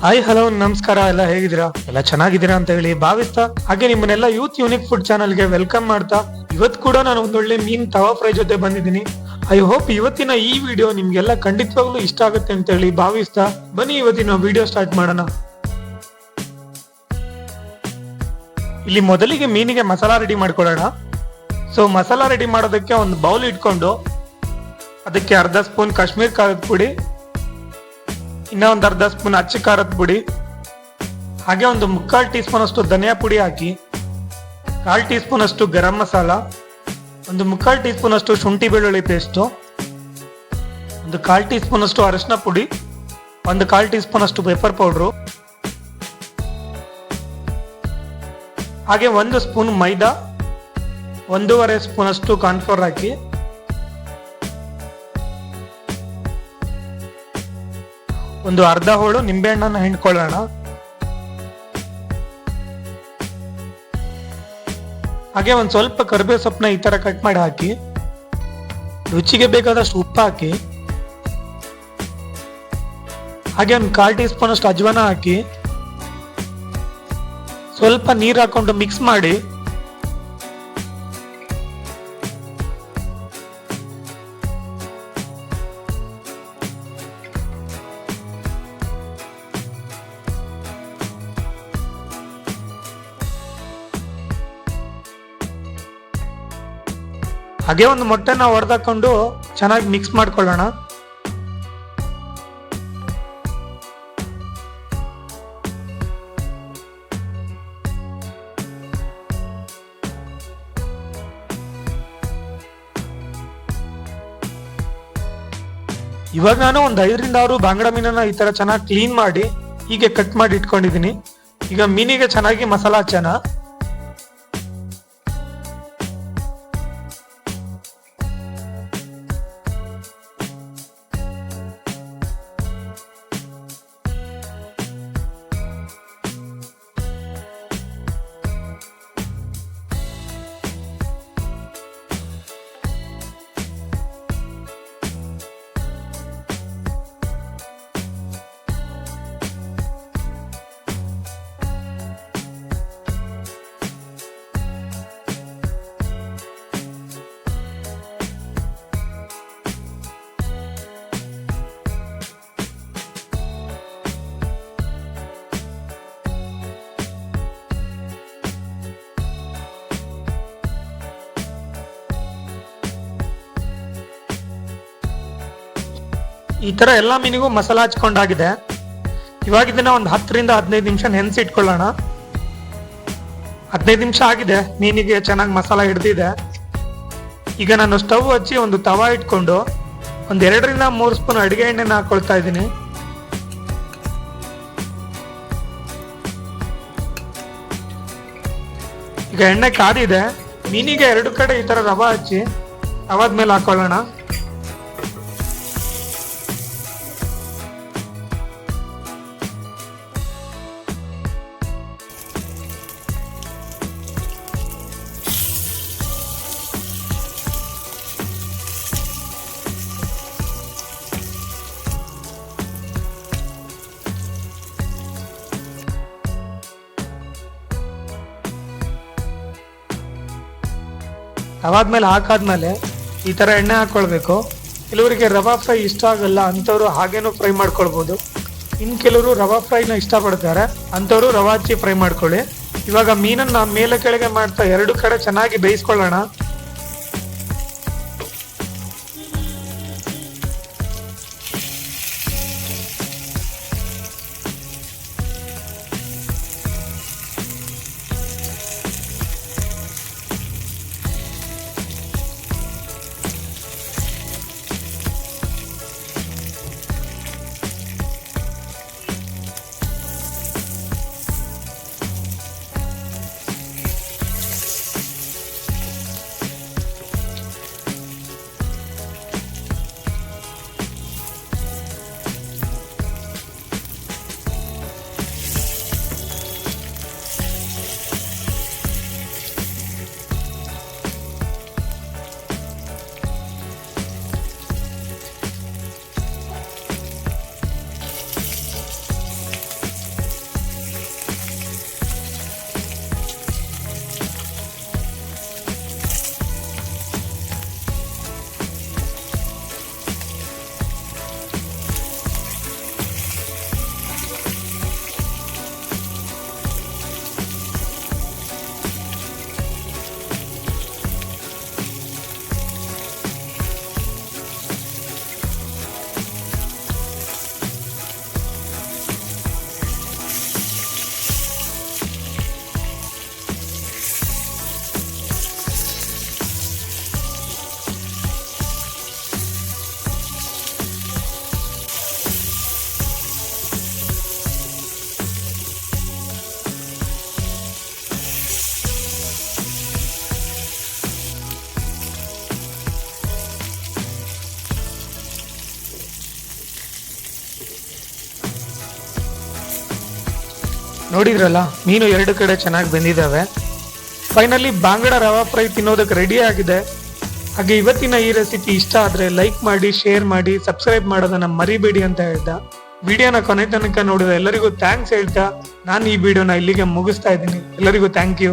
Hi hello ನಮಸ್ಕಾರ, ಎಲ್ಲ ಹೇಗಿದ್ದೀರಾ? ಎಲ್ಲ ಚೆನ್ನಾಗಿದ್ದೀರಾ ಅಂತ ಹೇಳಿ ಭಾವಿಸ್ತಾ, ಹಾಗೆ ನಿಮ್ಮನ್ನೆಲ್ಲ ಯೂತ್ ಯೂನಿಕ್ ಫುಡ್ ಚಾನಲ್ಗೆ ವೆಲ್ಕಮ್ ಮಾಡ್ತಾ, ಇವತ್ತು ಕೂಡ ನಾನು ಒಂದೊಳ್ಳೆ ಮೀನ್ ತವಾ ಫ್ರೈ ಜೊತೆ ಬಂದಿದ್ದೀನಿ. ಐ ಹೋಪ್ ಇವತ್ತಿನ ಈ ವಿಡಿಯೋ ನಿಮ್ಗೆಲ್ಲ ಖಂಡಿತವಾಗ್ಲೂ ಇಷ್ಟ ಆಗುತ್ತೆ ಅಂತ ಹೇಳಿ ಭಾವಿಸ್ತಾ, ಬನ್ನಿ ಇವತ್ತಿನ ವಿಡಿಯೋ ಸ್ಟಾರ್ಟ್ ಮಾಡೋಣ. ಇಲ್ಲಿ ಮೊದಲಿಗೆ ಮೀನಿಗೆ ಮಸಾಲಾ ರೆಡಿ ಮಾಡ್ಕೊಳ್ಳೋಣ. ಸೊ ಮಸಾಲಾ ರೆಡಿ ಮಾಡೋದಕ್ಕೆ ಒಂದು ಬೌಲ್ ಇಟ್ಕೊಂಡು ಅದಕ್ಕೆ ಅರ್ಧ ಸ್ಪೂನ್ ಕಾಶ್ಮೀರ್ ಖಾರದ ಪುಡಿ, ಇನ್ನ ಒಂದು ಅರ್ಧ ಸ್ಪೂನ್ ಅಚ್ಚ ಖಾರದ ಪುಡಿ, ಹಾಗೆ ಒಂದು 3/4 ಟೀ ಸ್ಪೂನ್ ಅಷ್ಟು ಧನಿಯಾ ಪುಡಿ ಹಾಕಿ, 1/4 ಟೀ ಸ್ಪೂನ್ ಅಷ್ಟು ಗರಂ ಮಸಾಲ, ಒಂದು 3/4 ಟೀ ಸ್ಪೂನ್ ಅಷ್ಟು ಶುಂಠಿ ಬೆಳ್ಳುಳ್ಳಿ ಪೇಸ್ಟು, ಒಂದು 1/4 ಟೀ ಸ್ಪೂನ್ ಅಷ್ಟು ಅರಿಶಿನ ಪುಡಿ, ಒಂದು 1/4 ಟೀ ಸ್ಪೂನ್ ಅಷ್ಟು ಪೆಪ್ಪರ್ ಪೌಡ್ರು, ಹಾಗೆ 1 ಸ್ಪೂನ್ ಮೈದಾ, 1.5 ಸ್ಪೂನ್ ಅಷ್ಟು ಕಾರ್ನ್ಫ್ಲೋರ್ ಹಾಕಿ, ಒಂದು ಅರ್ಧ ಹೋಳು ನಿಂಬೆಹಣ್ಣನ್ನು ಹಿಂಡ್ಕೊಳ್ಳೋಣ. ಹಾಗೆ ಒಂದ್ ಸ್ವಲ್ಪ ಕರಿಬೇವು ಸೊಪ್ಪನ್ನ ಈ ತರ ಕಟ್ ಮಾಡಿ ಹಾಕಿ, ರುಚಿಗೆ ಬೇಕಾದಷ್ಟು ಉಪ್ಪು ಹಾಕಿ, ಹಾಗೆ ಒಂದು 1/4 ಟೀ ಸ್ಪೂನ್ ಅಷ್ಟು ಅಜ್ವಾನ ಹಾಕಿ, ಸ್ವಲ್ಪ ನೀರು ಹಾಕೊಂಡು ಮಿಕ್ಸ್ ಮಾಡಿ ಹಾಗೆ ಒಂದು ಮೊಟ್ಟೆನ ಹೊಡೆದಾಕೊಂಡು ಚೆನ್ನಾಗಿ ಮಿಕ್ಸ್ ಮಾಡ್ಕೊಳ್ಳೋಣ. ಇವಾಗ ನಾನು ಒಂದು 5ರಿಂದ 6 ಬಾಂಗಡ ಮೀನನ್ನ ಈ ತರ ಚೆನ್ನಾಗಿ ಕ್ಲೀನ್ ಮಾಡಿ ಹೀಗೆ ಕಟ್ ಮಾಡಿ ಇಟ್ಕೊಂಡಿದ್ದೀನಿ. ಈಗ ಮೀನಿಗೆ ಚೆನ್ನಾಗಿ ಮಸಾಲಾ ಹಚ್ಚೋಣ. ಈ ತರ ಎಲ್ಲಾ ಮೀನಿಗೂ ಮಸಾಲ ಹಚ್ಕೊಂಡಾಗಿದೆ. ಇವಾಗ ಇದನ್ನ ಒಂದು 10ರಿಂದ 15 ನಿಮಿಷ ನೆನೆಸಿ ಇಟ್ಕೊಳ್ಳೋಣ. 15 ನಿಮಿಷ ಆಗಿದೆ, ಮೀನಿಗೆ ಚೆನ್ನಾಗಿ ಮಸಾಲ ಹಿಡ್ದಿದೆ. ಈಗ ನಾನು ಸ್ಟವ್ ಹಚ್ಚಿ ಒಂದು ತವಾ ಇಟ್ಕೊಂಡು ಒಂದು 2ರಿಂದ 3 ಸ್ಪೂನ್ ಅಡಿಗೆ ಎಣ್ಣೆನ ಹಾಕೊಳ್ತಾ ಇದ್ದೀನಿ. ಈಗ ಎಣ್ಣೆ ಕಾದಿದೆ, ಮೀನಿಗೆ 2 ಕಡೆ ಈ ತರ ರವಾ ಹಚ್ಚಿ ತವಾದ ಮೇಲೆ ಹಾಕೊಳ್ಳೋಣ. ತವಾದ್ಮೇಲೆ ಹಾಕಾದ್ಮೇಲೆ ಈ ತರ ಎಣ್ಣೆ ಹಾಕೊಳ್ಬೇಕು. ಕೆಲವರಿಗೆ ರವಾ ಫ್ರೈ ಇಷ್ಟ ಆಗಲ್ಲ, ಅಂಥವ್ರು ಹಾಗೇನೂ ಫ್ರೈ ಮಾಡ್ಕೊಳ್ಬಹುದು. ಇನ್ನು ಕೆಲವರು ರವಾ ಫ್ರೈನ ಇಷ್ಟಪಡ್ತಾರೆ, ಅಂಥವ್ರು ರವಾ ಹಚ್ಚಿ ಫ್ರೈ ಮಾಡ್ಕೊಳ್ಳಿ. ಇವಾಗ ಮೀನನ್ನ ಮೇಲೆ ಕೆಳಗೆ ಮಾಡ್ತಾ 2 ಕಡೆ ಚೆನ್ನಾಗಿ ಬೇಯಿಸ್ಕೊಳ್ಳೋಣ. ನೋಡಿದ್ರಲ್ಲ, ಮೀನು ಎರಡು ಕಡೆ ಚೆನ್ನಾಗಿ ಬೆಂದಿದ್ದಾವೆ. ಫೈನಲಿ ಬಾಂಗಡ ರವಾ ಫ್ರೈ ತಿನ್ನೋದಕ್ಕೆ ರೆಡಿ ಆಗಿದೆ. ಹಾಗೆ ಇವತ್ತಿನ ಈ ರೆಸಿಪಿ ಇಷ್ಟ ಆದ್ರೆ ಲೈಕ್ ಮಾಡಿ, ಶೇರ್ ಮಾಡಿ, ಸಬ್ಸ್ಕ್ರೈಬ್ ಮಾಡೋದನ್ನ ಮರಿಬೇಡಿ ಅಂತ ಹೇಳ್ತಾ, ವಿಡಿಯೋನ ಕೊನೆ ತನಕ ನೋಡಿದ ಎಲ್ಲರಿಗೂ ಥ್ಯಾಂಕ್ಸ್ ಹೇಳ್ತಾ ನಾನು ಈ ವಿಡಿಯೋನ ಇಲ್ಲಿಗೆ ಮುಗಿಸ್ತಾ ಇದ್ದೀನಿ. ಎಲ್ಲರಿಗೂ ಥ್ಯಾಂಕ್ ಯು.